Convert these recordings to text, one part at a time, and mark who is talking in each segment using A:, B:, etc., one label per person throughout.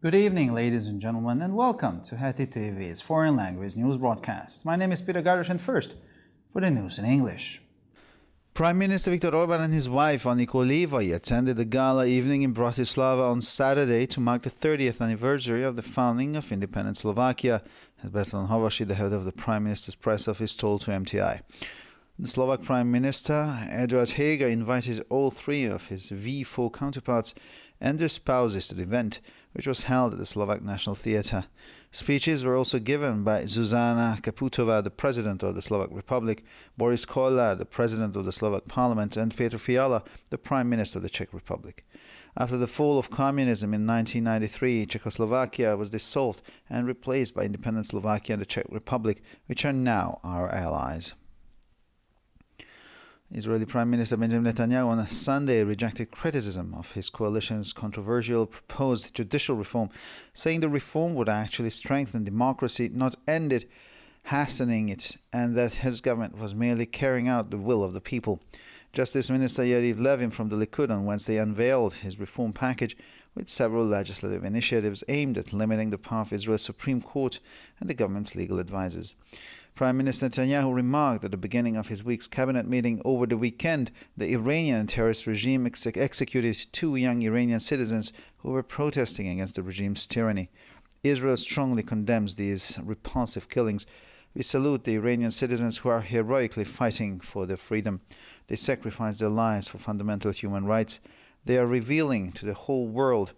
A: Good evening, ladies and gentlemen, and welcome to Heti TV's foreign language news broadcast. My name is Peter Gardosh, and first, for the news in English. Prime Minister Viktor Orban and his wife, Aniko Levy, attended the gala evening in Bratislava on Saturday to mark the 30th anniversary of the founding of independent Slovakia, as Bertolt Hovashi, the head of the Prime Minister's press office, told to MTI. The Slovak Prime Minister, Eduard Heger, invited all three of his V4 counterparts and their spouses to the event, which was held at the Slovak National Theatre. Speeches were also given by Zuzana Kaputova, the President of the Slovak Republic, Boris Kolar, the President of the Slovak Parliament, and Petr Fiala, the Prime Minister of the Czech Republic. After the fall of communism in 1993, Czechoslovakia was dissolved and replaced by independent Slovakia and the Czech Republic, which are now our allies. Israeli Prime Minister Benjamin Netanyahu on Sunday rejected criticism of his coalition's controversial proposed judicial reform, saying the reform would actually strengthen democracy, not end it, hastening it, and that his government was merely carrying out the will of the people. Justice Minister Yariv Levin from the Likud on Wednesday unveiled his reform package with several legislative initiatives aimed at limiting the power of Israel's Supreme Court and the government's legal advisors. Prime Minister Netanyahu remarked at the beginning of his week's cabinet meeting over the weekend the Iranian terrorist regime executed two young Iranian citizens who were protesting against the regime's tyranny. Israel strongly condemns these repulsive killings. We salute the Iranian citizens who are heroically fighting for their freedom. They sacrifice their lives for fundamental human rights. They are revealing to the whole world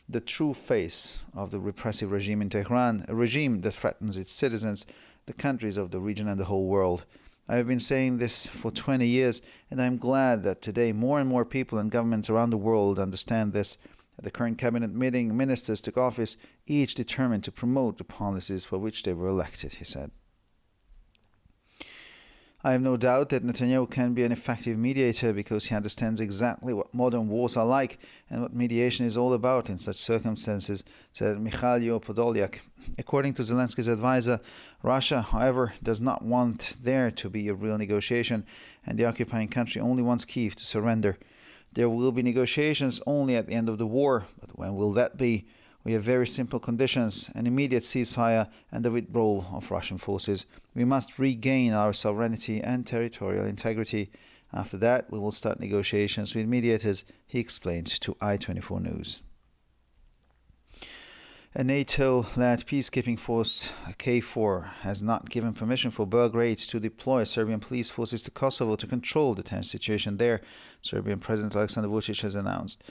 A: the true face of the repressive regime in Tehran, a regime that threatens its citizens, the countries of the region and the whole world. I have been saying this for 20 years, and I am glad that today more and more people and governments around the world understand this. At the current cabinet meeting, ministers took office, each determined to promote the policies for which they were elected, he said. I have no doubt that Netanyahu can be an effective mediator because he understands exactly what modern wars are like and what mediation is all about in such circumstances, said Mikhailo Podolyak. According to Zelensky's advisor, Russia, however, does not want there to be a real negotiation, and the occupying country only wants Kyiv to surrender. There will be negotiations only at the end of the war, but when will that be? We have very simple conditions, an immediate ceasefire and the withdrawal of Russian forces. We must regain our sovereignty and territorial integrity. After that, we will start negotiations with mediators, he explained to I24 News. A NATO-led peacekeeping force, KFOR, has not given permission for Belgrade to deploy Serbian police forces to Kosovo to control the tense situation there, Serbian President Aleksandar Vučić has announced.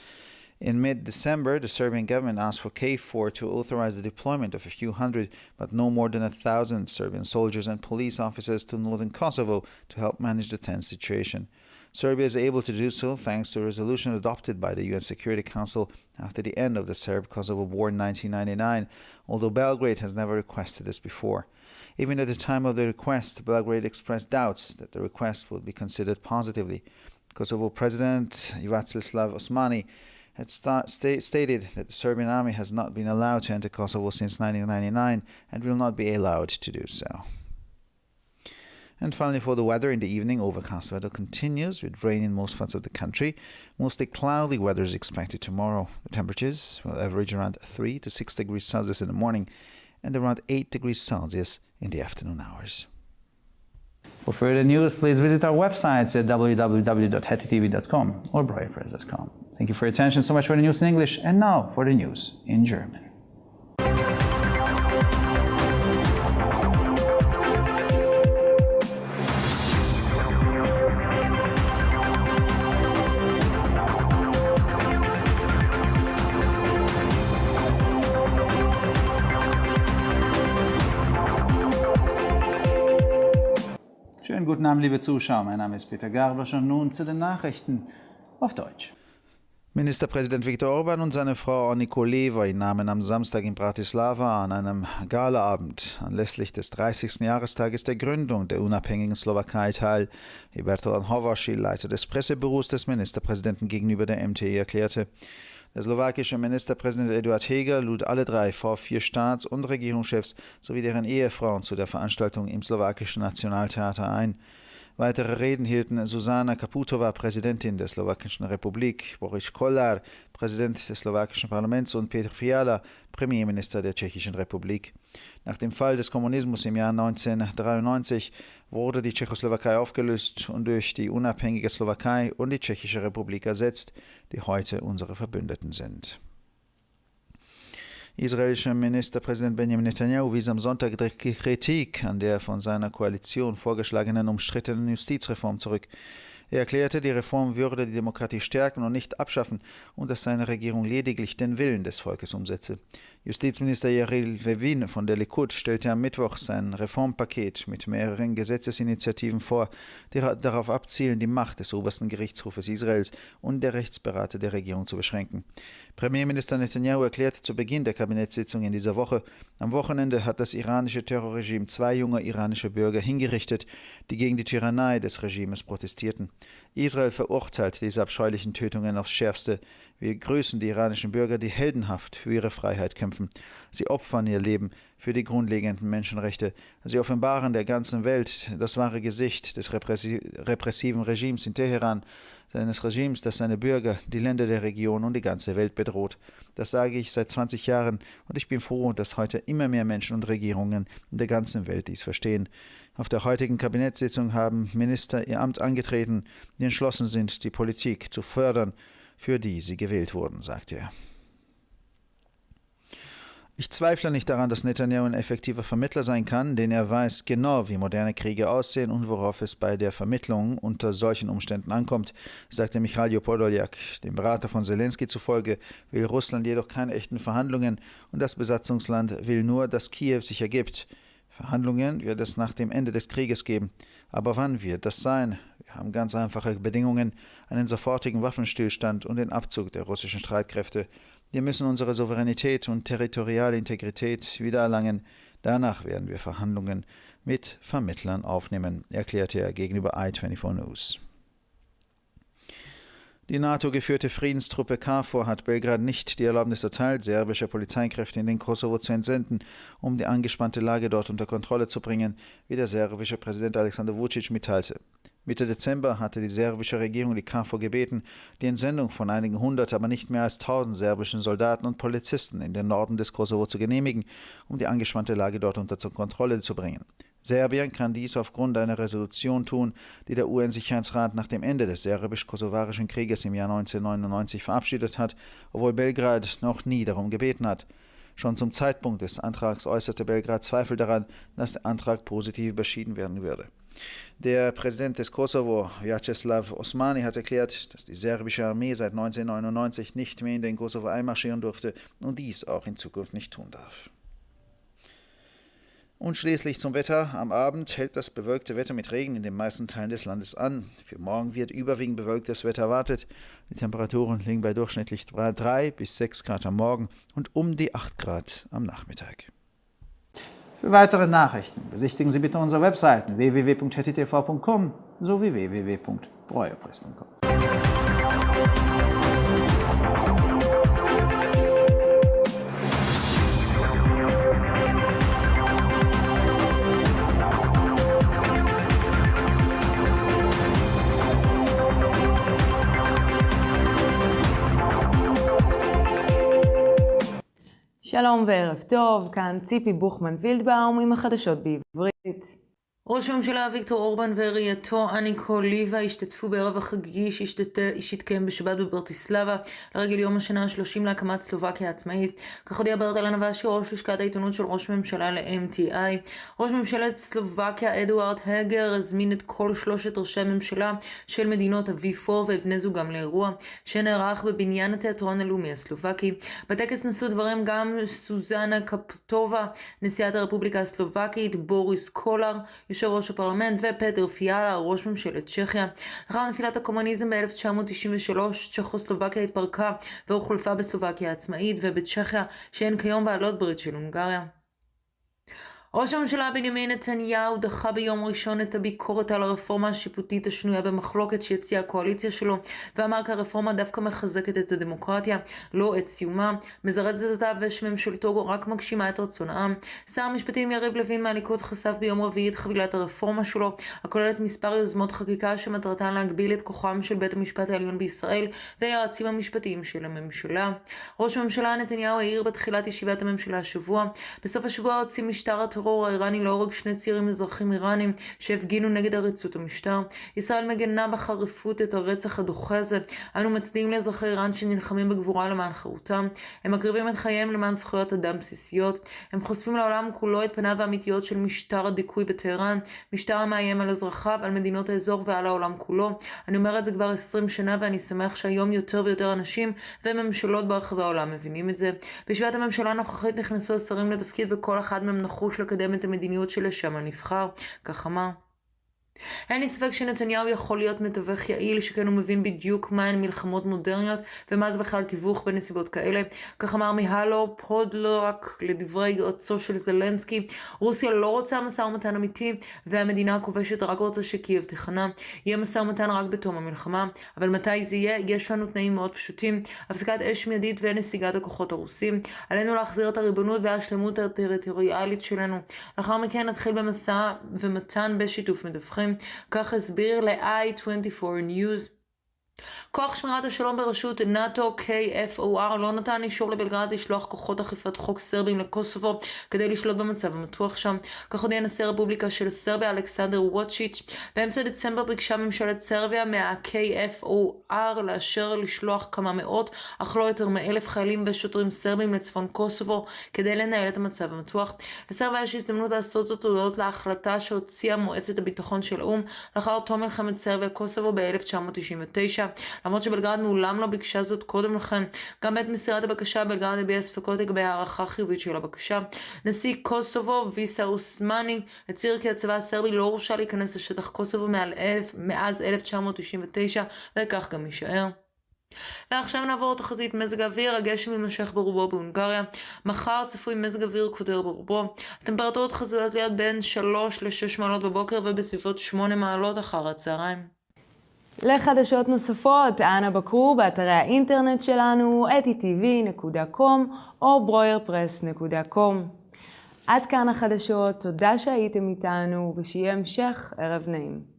A: In mid-December, the Serbian government asked for KFOR to authorize the deployment of a few hundred, but no more than 1,000 Serbian soldiers and police officers to northern Kosovo to help manage the tense situation. Serbia is able to do so thanks to a resolution adopted by the UN Security Council after the end of the Serb-Kosovo War in 1999, although Belgrade has never requested this before. Even at the time of the request, Belgrade expressed doubts that the request would be considered positively. Kosovo President Vacislav Osmani had stated that the Serbian army has not been allowed to enter Kosovo since 1999 and will not be allowed to do so. And finally, for the weather, in the evening, overcast weather continues with rain in most parts of the country. Mostly cloudy weather is expected tomorrow. The temperatures will average around 3 to 6 degrees Celsius in the morning and around 8 degrees Celsius in the afternoon hours. For further news, please visit our websites at www.hetitv.com or breuerpress.com. Thank you for your attention. So much for the news in English, and now for the news in German. Schönen guten Abend, liebe Zuschauer. Mein Name ist Peter Gardosh und nun zu den Nachrichten auf Deutsch. Ministerpräsident Viktor Orban und seine Frau Aniko Levy nahmen am Samstag in Bratislava an einem Galaabend anlässlich des 30. Jahrestages der Gründung der unabhängigen Slowakei teil, wie Bertolt Hovashi, Leiter des Pressebüros des Ministerpräsidenten, gegenüber der MTI erklärte. Der slowakische Ministerpräsident Eduard Heger lud alle drei V4 Staats- und Regierungschefs sowie deren Ehefrauen zu der Veranstaltung im slowakischen Nationaltheater ein. Weitere Reden hielten Zuzana Kaputova, Präsidentin der Slowakischen Republik, Boris Kollar, Präsident des slowakischen Parlaments und Petr Fiala, Premierminister der Tschechischen Republik. Nach dem Fall des Kommunismus im Jahr 1993 wurde die Tschechoslowakei aufgelöst und durch die unabhängige Slowakei und die Tschechische Republik ersetzt, die heute unsere Verbündeten sind. Israelischer Ministerpräsident Benjamin Netanyahu wies am Sonntag die Kritik an der von seiner Koalition vorgeschlagenen umstrittenen Justizreform zurück. Er erklärte, die Reform würde die Demokratie stärken und nicht abschaffen und dass seine Regierung lediglich den Willen des Volkes umsetze. Justizminister Yariv Levin von der Likud stellte am Mittwoch sein Reformpaket mit mehreren Gesetzesinitiativen vor, die darauf abzielen, die Macht des obersten Gerichtshofes Israels und der Rechtsberater der Regierung zu beschränken. Premierminister Netanyahu erklärte zu Beginn der Kabinettssitzung in dieser Woche, am Wochenende hat das iranische Terrorregime 2 junge iranische Bürger hingerichtet, die gegen die Tyrannei des Regimes protestierten. Israel verurteilt diese abscheulichen Tötungen aufs Schärfste. Wir grüßen die iranischen Bürger, die heldenhaft für ihre Freiheit kämpfen. Sie opfern ihr Leben für die grundlegenden Menschenrechte. Sie offenbaren der ganzen Welt das wahre Gesicht des repressiven Regimes in Teheran, seines Regimes, das seine Bürger, die Länder der Region und die ganze Welt bedroht. Das sage ich seit 20 Jahren und ich bin froh, dass heute immer mehr Menschen und Regierungen in der ganzen Welt dies verstehen. Auf der heutigen Kabinettssitzung haben Minister ihr Amt angetreten, die entschlossen sind, die Politik zu fördern, für die sie gewählt wurden, sagte er. Ich zweifle nicht daran, dass Netanyahu ein effektiver Vermittler sein kann, denn er weiß genau, wie moderne Kriege aussehen und worauf es bei der Vermittlung unter solchen Umständen ankommt, sagte Michail Podoljak. Dem Berater von Zelensky zufolge will Russland jedoch keine echten Verhandlungen und das Besatzungsland will nur, dass Kiew sich ergibt. Verhandlungen wird es nach dem Ende des Krieges geben. Aber wann wird das sein? Wir haben ganz einfache Bedingungen, einen sofortigen Waffenstillstand und den Abzug der russischen Streitkräfte. Wir müssen unsere Souveränität und territoriale Integrität wiedererlangen. Danach werden wir Verhandlungen mit Vermittlern aufnehmen, erklärte er gegenüber i24 News. Die NATO-geführte Friedenstruppe KFOR hat Belgrad nicht die Erlaubnis erteilt, serbische Polizeikräfte in den Kosovo zu entsenden, um die angespannte Lage dort unter Kontrolle zu bringen, wie der serbische Präsident Aleksandar Vučić mitteilte. Mitte Dezember hatte die serbische Regierung die KFOR gebeten, die Entsendung von einigen hundert, aber nicht mehr als 1000 serbischen Soldaten und Polizisten in den Norden des Kosovo zu genehmigen, um die angespannte Lage dort unter Kontrolle zu bringen. Serbien kann dies aufgrund einer Resolution tun, die der UN-Sicherheitsrat nach dem Ende des serbisch-kosovarischen Krieges im Jahr 1999 verabschiedet hat, obwohl Belgrad noch nie darum gebeten hat. Schon zum Zeitpunkt des Antrags äußerte Belgrad Zweifel daran, dass der Antrag positiv überschieden werden würde. Der Präsident des Kosovo, Vjacheslav Osmani, hat erklärt, dass die serbische Armee seit 1999 nicht mehr in den Kosovo einmarschieren durfte und dies auch in Zukunft nicht tun darf. Und schließlich zum Wetter. Am Abend hält das bewölkte Wetter mit Regen in den meisten Teilen des Landes an. Für morgen wird überwiegend bewölktes Wetter erwartet. Die Temperaturen liegen bei durchschnittlich 3 bis 6 Grad am Morgen und um die 8 Grad am Nachmittag. Für weitere Nachrichten besichtigen Sie bitte unsere Webseiten www.hettitv.com sowie www.breuerpress.com.
B: שלום וערב טוב, כאן ציפי בוכמן וילדבאום עם החדשות בעברית. ראש הממשלה ויקטור אורבן וראייתו אניקו ליבה השתתפו בערב החגיגי שהתקיים בשבת בברטיסלבה לרגל יום השנה ה-30 להקמת סלובקיה העצמאית. כך הודיע ברטל הנבשי, ראש לשכת העיתונות של ראש הממשלה ל-MTI. ראש ממשלת סלובקיה אדוארד הגר הזמין את כל 3 ראשי הממשלה של מדינות ה-V4 ואת בני זוגם לאירוע שנערך בבניין התיאטרון הלאומי הסלובקי. בטקס נשאו דברים גם סוזנה קפוטובה, נשיאת הרפובליקה הסלובקית, בוריס קולר, יושב ראש הפרלמנט, ופטר פיאלה, ראש ממשלת צ'כיה. לאחר נפילת הקומוניזם ב-1993, צ'כוסלובקיה התפרקה והוחלפה בסלובקיה העצמאית ובצ'כיה, שהן כיום בעלות ברית של הונגריה. ראש הממשלה בנימין נתניהו דחה ביום ראשון את הביקורת על הרפורמה השיפוטית השנויה במחלוקת שהציעה הקואליציה שלו, ואמר כי הרפורמה דווקא מחזקת את הדמוקרטיה, לא את סיומה, מזרזת אותה ושממשלתו רק מגשימה את רצון העם. שר המשפטים יריב לוין מהליכוד חשף ביום רביעי את חבילת הרפורמה שלו, הכוללת מספר יוזמות חקיקה שמטרתן להגביל את כוחם של בית המשפט העליון בישראל והיועצים המשפטיים של הממשלה. ראש הממשלה נתניהו העיר בתחילת ישיבת הממשלה השבוע, בסוף השבוע הוציא משטר הטרור האיראני להורג 2 צעירים אזרחים איראנים שהפגינו נגד עריצות המשטר. ישראל מגנה בחריפות את הרצח הדוחה הזה. אנו מצדיעים לאזרחי איראן שנלחמים בגבורה למען חירותם. הם מקריבים את חייהם למען זכויות אדם בסיסיות. הם חושפים לעולם כולו את פניו האמיתיות של משטר הדיכוי בטהרן, משטר המאיים על אזרחיו, על מדינות האזור ועל העולם כולו. אני אומר את זה כבר 20 שנה ואני שמח שהיום יותר ויותר אנשים וממשלות ברחבי העולם מבינים את זה. בישיבת הממשלה הנוכחית נכנסו השרים לתפקיד וכל אחד מהם נחוש לקדם את המדיניות שלשם הנבחר, כך אמר. אין לי ספק שנתניהו יכול להיות מתווך יעיל, שכן הוא מבין בדיוק מהן מלחמות מודרניות ומה זה בכלל תיווך בנסיבות כאלה. כך אמר מיהלו פודלורק לדברי יועצו של זלנסקי. רוסיה לא רוצה משא ומתן אמיתי, והמדינה הכובשת רק רוצה שקייב תיכנע. יהיה משא ומתן רק בתום המלחמה, אבל מתי זה יהיה? יש לנו תנאים מאוד פשוטים: הפסקת אש מיידית ונסיגת הכוחות הרוסים. עלינו להחזיר את הריבונות והשלמות הטריטוריאלית שלנו. לאחר מכן נתחיל במשא ומתן בשיתוף מדווחים. כך הסביר ל-i24 News. כוח שמירת השלום בראשות נאטו KFOR לא נתן אישור לבלגרד לשלוח כוחות אכיפת חוק סרבים לקוסובו כדי לשלוט במצב המתוח שם. כך הודיע נשיא הרפובליקה של סרביה אלכסנדר ווצ'יץ'. באמצע דצמבר ביקשה ממשלת סרביה מה-KFOR לאשר לשלוח כמה מאות אך לא יותר מ1,000 חיילים ושוטרים סרבים לצפון קוסובו כדי לנהל את המצב המתוח. לסרביה יש הזדמנות לעשות זאת הודות להחלטה שהוציאה מועצת הביטחון של האו"ם לאחר תום מלחמת סרביה קוסובו ב-1999. למרות שבלגרד מעולם לא ביקשה זאת קודם לכן. גם בעת מסירת הבקשה בלגרד הביע ספקות לגבי הערכה חיובית של הבקשה. נשיא קוסובו ויסה אוסמני הצהיר כי הצבא הסרבי לא הורשה להיכנס לשטח קוסובו מאז 1999 וכך גם יישאר. ועכשיו נעבור תחזית מזג האוויר. הגשם יימשך ברובו בהונגריה. מחר צפוי מזג אוויר קודר ברובו. הטמפרטורות חזויות להיות בין 3 ל-6 מעלות בבוקר ובסביבות 8 מעלות אחר הצהריים. לחדשות נוספות, אנא בקרו באתרי האינטרנט שלנו etitv.com או broyerpress.com. עד כאן החדשות, תודה שהייתם איתנו ושיהיה המשך ערב נעים.